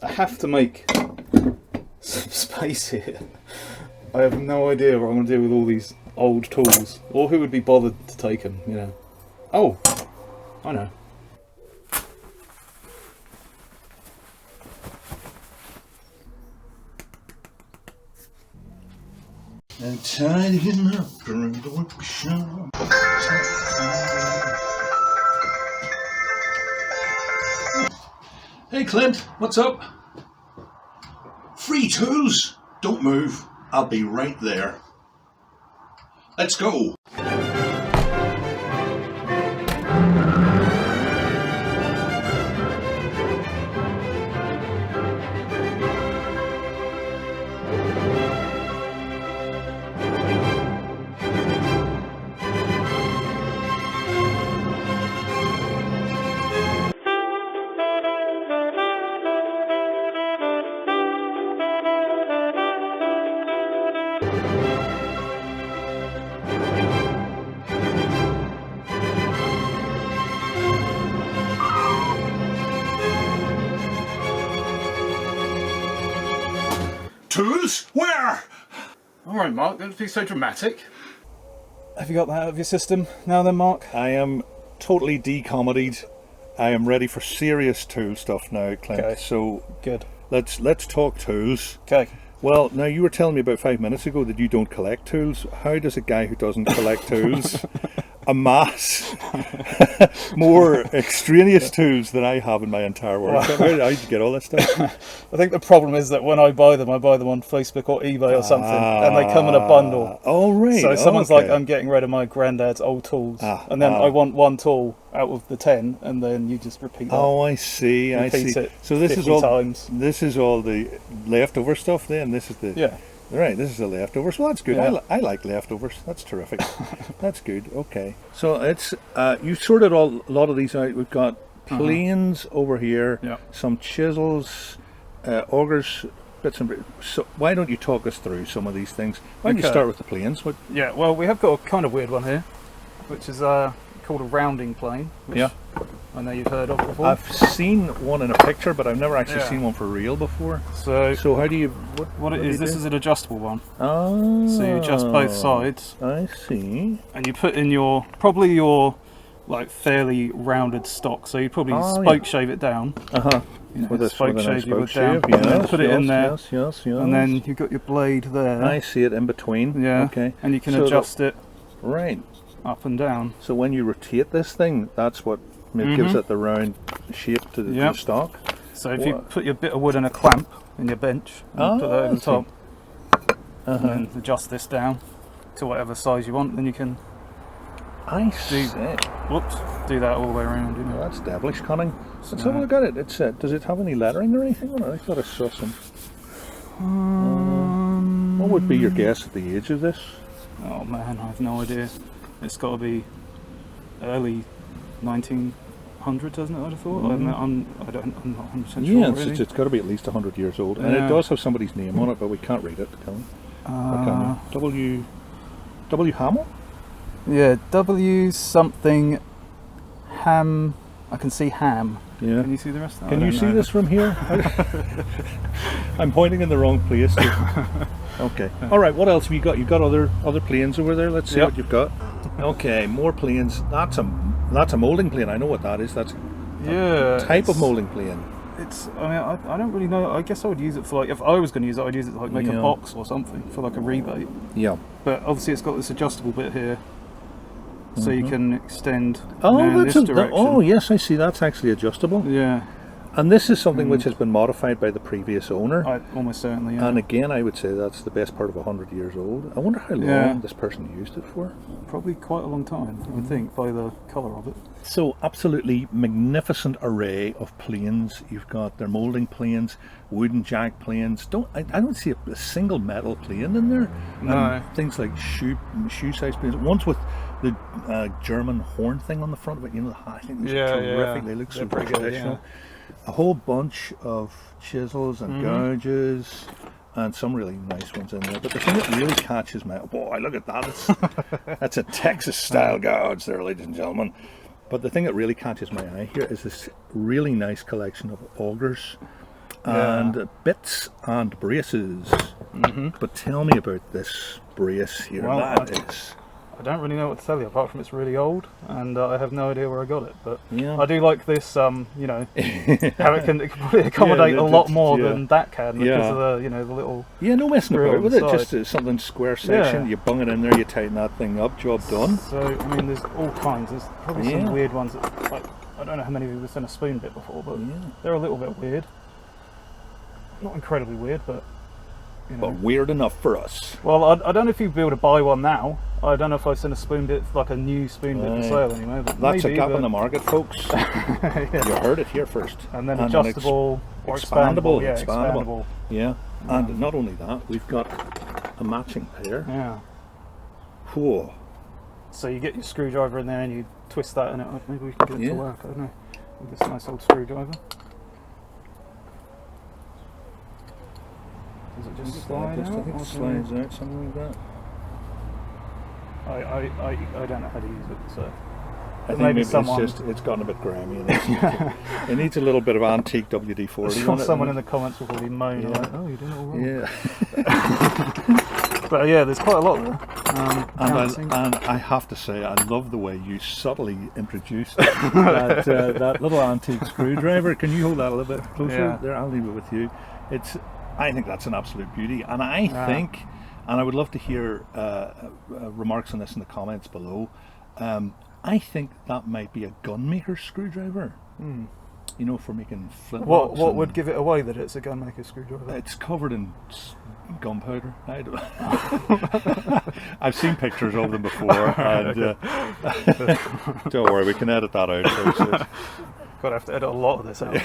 I have to make some space here. I have no idea what I'm going to do with all these old tools, or who would be bothered to take them, you know. Oh, I know. I'm tidying up around the workshop. Hey Clint, what's up? Free tools? Don't move. I'll be right there. Let's go. Tools? Where? Alright, Mark, don't be so dramatic. Have you got that out of your system now then, Mark? I am totally decomedied. I am ready for serious tool stuff now, Clint. Okay. So Good. let's talk tools. Okay. Well, now you were telling me about 5 minutes ago that you don't collect tools. How does a guy who doesn't collect tools amass more extraneous tools than I have in my entire workshop? How did you get all this stuff? I think the problem is that when I buy them on Facebook or eBay or something, and they come in a bundle. Oh, right. So someone's okay. like, I'm getting rid of my granddad's old tools, Ah, and then I want one tool out of the 10, and then you just repeat that. Oh, I see. I Repeat see. it So this is 50 all. times. This is all the leftover stuff. Then this is the. Yeah. Right, this is the leftovers. Well, that's good. Yeah. I like leftovers. That's terrific. That's good. Okay. So it's you sorted a lot of these out. We've got planes over here. Yeah. Some chisels, augers, bits and. So why don't you talk us through some of these things? Why don't you Okay. start with the planes? What? Yeah, well, we have got a kind of weird one here, which is called a rounding plane. Which Yeah. I know you've heard of before. I've seen one in a picture, but I've never actually Yeah. seen one for real before. So So how do you? what it do is, you this do? is an adjustable one. Oh. So you adjust both sides, I see. and you put in probably your like fairly rounded stock. So you probably Oh, spoke yeah. shave it down. With a Spoke sort of a nice shave you would spoke down, shave, and then yes, put it in there, yes, and then you've got your blade there. I see it in between. Yeah. Okay. And you can So adjust it Right. up and down. So when you rotate this thing, that's what gives it the round shape to the Yep. stock. So if you What? put your bit of wood in a clamp in your bench and put that Oh, over I the top, Uh-huh. and then adjust this down to whatever size you want, then you can I see. do that all the way around. You know. Well, that's devilish cunning. Let's have a look at it. It's does it have any lettering or anything on it? I thought I saw some. What would be your guess at the age of this? Oh man, I have no idea. It's got to be early 1900s, hasn't it? I'd have thought. I'm not 100% sure. Yeah, really. it's got to be at least 100 years old, and it Yeah. does have somebody's name on it, but we can't read it, can we? Or can we? W. Hamill? Yeah, W something Ham. I can see Ham. Yeah. Can you see the rest of that? Can I you don't see know. this from here? I'm pointing in the wrong place. Okay. All right. What else have you got? You've got other planes over there. Let's see Yep. what you've got. Okay, more planes. That's a molding plane. I know what that is. That's Yeah. a type of it's- molding plane. It's. I mean, I don't really know. I guess I would use it for like if I was going to use it, I'd use it to like make Yeah. a box or something for like a rebate. Yeah. But obviously, it's got this adjustable bit here, so you can extend. Oh, in that's this direction. oh yes, I see. That's actually adjustable. Yeah, And this is something which has been modified by the previous owner. I almost certainly. Yeah. And again, I would say that's the best part of 100 years old. I wonder how long Yeah. this person used it for. Probably quite a long time, I would think, by the colour of it. So absolutely magnificent array of planes. You've got their moulding planes, wooden jack planes. I don't see a single metal plane in there. No. And things like shoe size planes. Ones with the German horn thing on the front of it. You know, I think those Yeah, are terrific. yeah. They look so They're pretty good, professional. yeah. A whole bunch of chisels and gouges. And some really nice ones in there. But the thing that really catches my boy, look at that. That's a Texas style gouge there, ladies and gentlemen. But the thing that really catches my eye here is this really nice collection of augers. and bits and braces. But tell me about this brace here. Well, That is... I don't really know what to tell you apart from it's really old, and I have no idea where I got it. But Yeah. I do like this, you know, how it can probably accommodate a lot more than that can because of the, you know, the little. Yeah, no messing screw about on with the it. Just side. something square section. Yeah. You bung it in there. You tighten that thing up. Job done. So I mean, there's all kinds. There's probably Yeah. some weird ones that, like, I don't know how many of you have seen a spoon bit before, but Yeah. they're a little bit weird. Not incredibly weird, but you know. But weird enough for us. Well, I don't know if you'd be able to buy one now. I don't know if I've seen a spoon bit, like a new spoon bit for sale anyway. But That's maybe, a gap but- in the market, folks. Yeah. You heard it here first. And then adjustable or expandable, expandable. Yeah, expandable. expandable. Yeah, and not only that, we've got a matching pair. Yeah. Whoa. So you get your screwdriver in there and you twist that and maybe we can get it Yeah. to work. I don't know. With this nice old screwdriver. Does it just slide I out? think or it do slides out, something like that. I don't know how to use it, so I think maybe maybe someone- it's gotten a bit grimy. And it needs a little bit of antique I'm WD-40 sure on it. someone in the comments will probably moan Yeah. like, oh, you're doing it all wrong. Yeah. But yeah, there's quite a lot there. And I have to say, I love the way you subtly introduced that little antique screwdriver. Can you hold that a little bit closer? Yeah. There, I'll leave it with you. I think that's an absolute beauty, and I think, and I would love to hear remarks on this in the comments below. I think that might be a gunmaker's screwdriver. You know, for making flintlocks. What would give it away that it's a gunmaker screwdriver? It's covered in gunpowder. I don't I've seen pictures of them before, and don't worry, we can edit that out. Folks. God, I have to edit a lot of this out.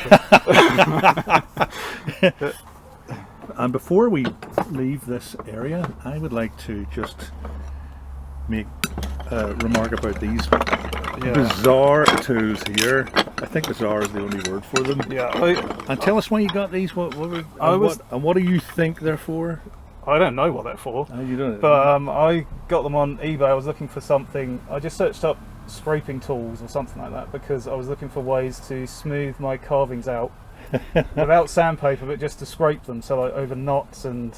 And before we leave this area, I would like to just make a remark about these bizarre tools here. I think bizarre is the only word for them. Yeah, And tell us why you got these. What do you think they're for? I don't know what they're for. Oh, you don't. But I got them on eBay. I was looking for something. I just searched up scraping tools or something like that because I was looking for ways to smooth my carvings out without sandpaper, but just to scrape them. So like over knots and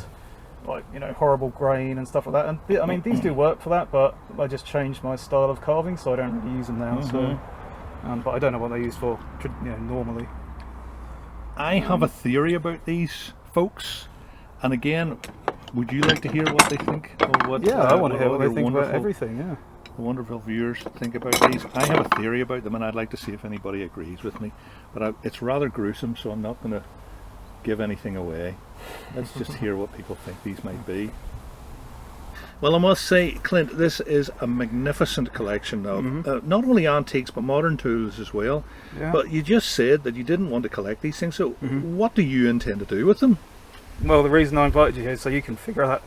like, you know, horrible grain and stuff like that. And I mean, these do work for that, but I just changed my style of carving, so I don't really use them now. So, but I don't know what they're used for, you know, normally. I have a theory about these folks, and again, would you like to hear what they think of what? Yeah, I want to hear what other they think about wonderful- everything. Yeah. wonderful viewers think about these. I have a theory about them, and I'd like to see if anybody agrees with me. But it's rather gruesome, so I'm not going to give anything away. Let's just hear what people think these might be. Well, I must say, Clint, this is a magnificent collection of not only antiques but modern tools as well. Yeah. But you just said that you didn't want to collect these things, so what do you intend to do with them? Well, the reason I invited you here is so you can figure out,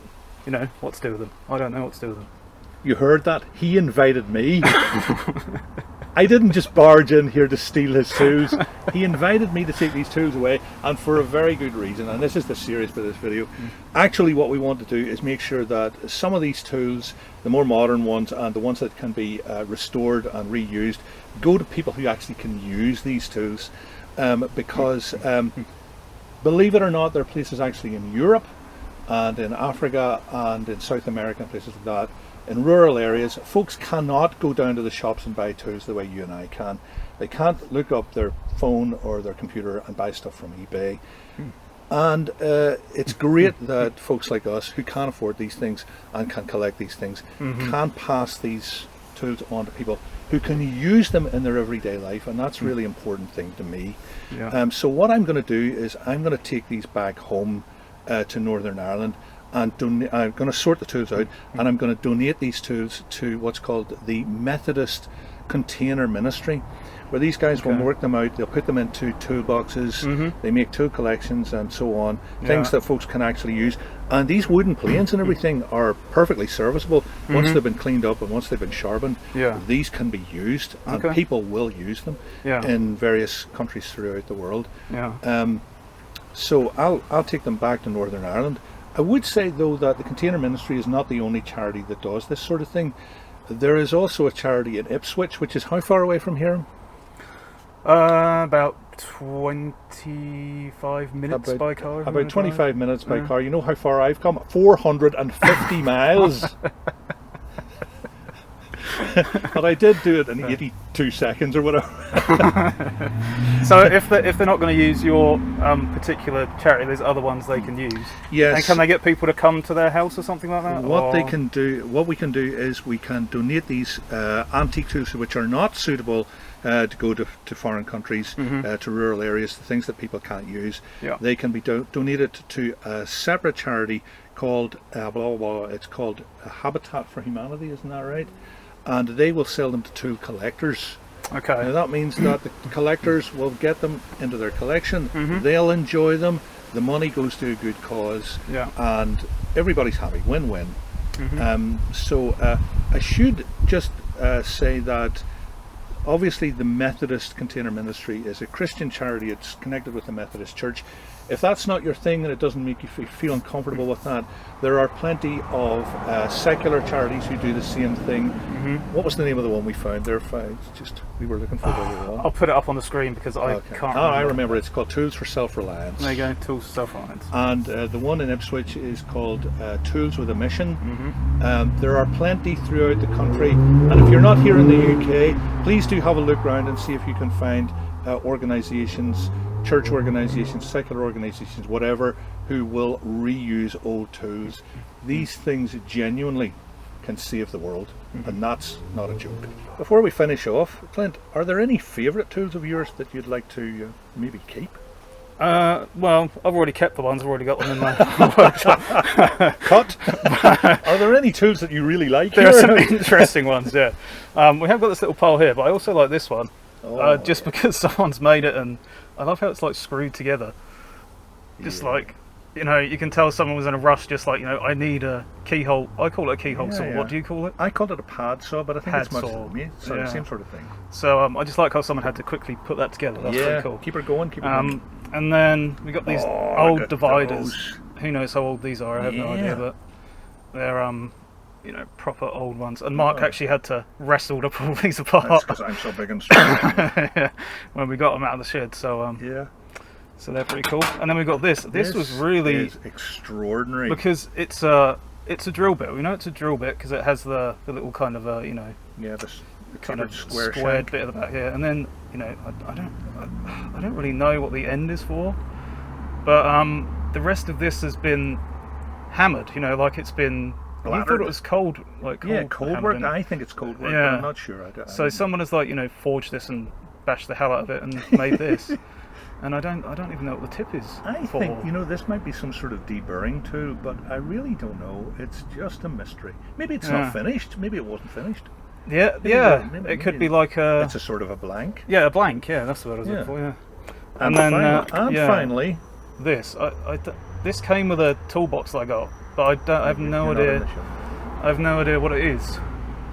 you know, what to do with them. I don't know what to do with them. You heard that? He invited me. I didn't just barge in here to steal his tools. He invited me to take these tools away, and for a very good reason, and this is the serious bit of this video. Actually, what we want to do is make sure that some of these tools, the more modern ones and the ones that can be restored and reused, go to people who actually can use these tools, because believe it or not, there are places actually in Europe and in Africa and in South America and places like that, in rural areas, folks cannot go down to the shops and buy tools the way you and I can. They can't look up their phone or their computer and buy stuff from eBay. And it's great that folks like us who can afford these things and can collect these things can pass these tools on to people who can use them in their everyday life, and that's a really important thing to me. Yeah. So what I'm going to do is I'm going to take these back home to Northern Ireland, and I'm going to sort the tools out, and I'm going to donate these tools to what's called the Methodist Container Ministry, where these guys will work them out. They'll put them into toolboxes. They make tool collections and so on, things that folks can actually use. And these wooden planes and everything are perfectly serviceable once they've been cleaned up and once they've been sharpened. Yeah. These can be used, and people will use them in various countries throughout the world. Yeah. So I'll take them back to Northern Ireland. I would say though that the Container Ministry is not the only charity that does this sort of thing. There is also a charity in Ipswich, which is how far away from here? About 25 minutes by car. About 25 minutes by car. You know how far I've come? 450 miles. But I did do it in 82 seconds or whatever. So if they're not going to use your particular charity, there's other ones they can use. Yes. And can they get people to come to their house or something like that? What we can do is we can donate these antique tools which are not suitable to go to foreign countries, to rural areas, the things that people can't use. Yeah. They can be donated to a separate charity called it's called Habitat for Humanity, isn't that right? And they will sell them to tool collectors. Okay. Now that means that the collectors will get them into their collection. They'll enjoy them. The money goes to a good cause, and everybody's happy. Win-win. So I should just say that obviously the Methodist Container Ministry is a Christian charity. It's connected with the Methodist Church. If that's not your thing and it doesn't make you feel uncomfortable with that, there are plenty of secular charities who do the same thing. What was the name of the one we found there? We were looking for the other one. I'll put it up on the screen because I can't remember. I remember. It's called Tools for Self-Reliance. There you go, Tools for Self-Reliance. And the one in Ipswich is called Tools with a Mission. There are plenty throughout the country, and if you're not here in the UK, please do have a look around and see if you can find organisations, church organisations, secular organisations, whatever, who will reuse old tools. These things genuinely can save the world, and that's not a joke. Before we finish off, Clint, are there any favourite tools of yours that you'd like to maybe keep? Well, I've already kept the ones, I've already got them in my workshop. Cut! Are there any tools that you really like? There are some interesting ones, yeah. We have got this little pole here, but I also like this one. Just because someone's made it, and I love how it's like screwed together. Just like, you know, you can tell someone was in a rush, just like, you know, I need a keyhole. I call it a keyhole saw. What do you call it? I called it a pad saw, but I think it's much saw. the same sort of thing. So I just like how someone had to quickly put that together. That's pretty cool. Keep her going, keep her going. And then we got these old dividers. Who knows how old these are? I have no idea, but they're you know, proper old ones. And Mark actually had to wrestle to pull these apart. That's because I'm so big and strong. When we got them out of the shed. So so they're pretty cool. And then we got this. This was really extraordinary because it's a drill bit. We know it's a drill bit because it has the little kind of you know, the kind of squared bit at the back here. And then, you know, I don't really know what the end is for, but the rest of this has been hammered. You know, like it's been. I thought it was cold, like cold work. I think it's cold work, but I'm not sure. So someone has, like, you know, forged this and bashed the hell out of it and made this, and I don't even know what the tip is. I think, you know, this might be some sort of deburring tool, but I really don't know. It's just a mystery. Maybe it's not finished. Maybe it wasn't finished. Maybe it could be like a. It's a sort of a blank. Yeah, a blank. Yeah, that's what I was looking for. Yeah. And then finally, this. This came with a toolbox that I got. But I have no idea. I have no idea what it is.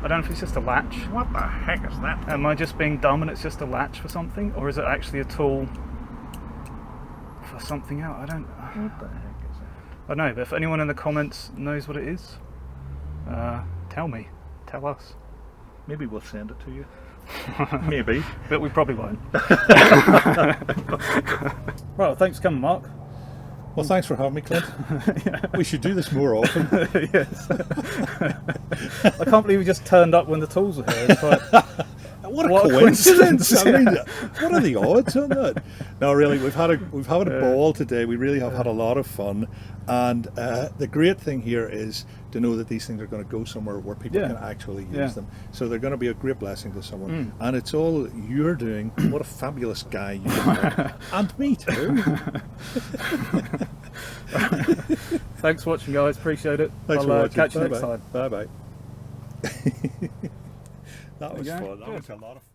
I don't know if it's just a latch. What the heck is that? Am I just being dumb and it's just a latch for something, or is it actually a tool for something else? I don't. What the heck is it? I don't know. But if anyone in the comments knows what it is, tell me. Tell us. Maybe we'll send it to you. Maybe. But we probably won't. Right. Thanks for coming, Mark. Well, thanks for having me, Clint. We should do this more often. Yes. I can't believe we just turned up when the tools were here. It's quite, what a coincidence! I mean, what are the odds on that? No, really, we've had a ball today. We really have had a lot of fun, and the great thing here is to know that these things are going to go somewhere where people can actually use them. So they're going to be a great blessing to someone, and it's all you're doing. What a fabulous guy you are, and me too. Thanks for watching, guys. Appreciate it. Thanks for watching. Catch you next time. Bye bye. That was fun. That was a lot of fun.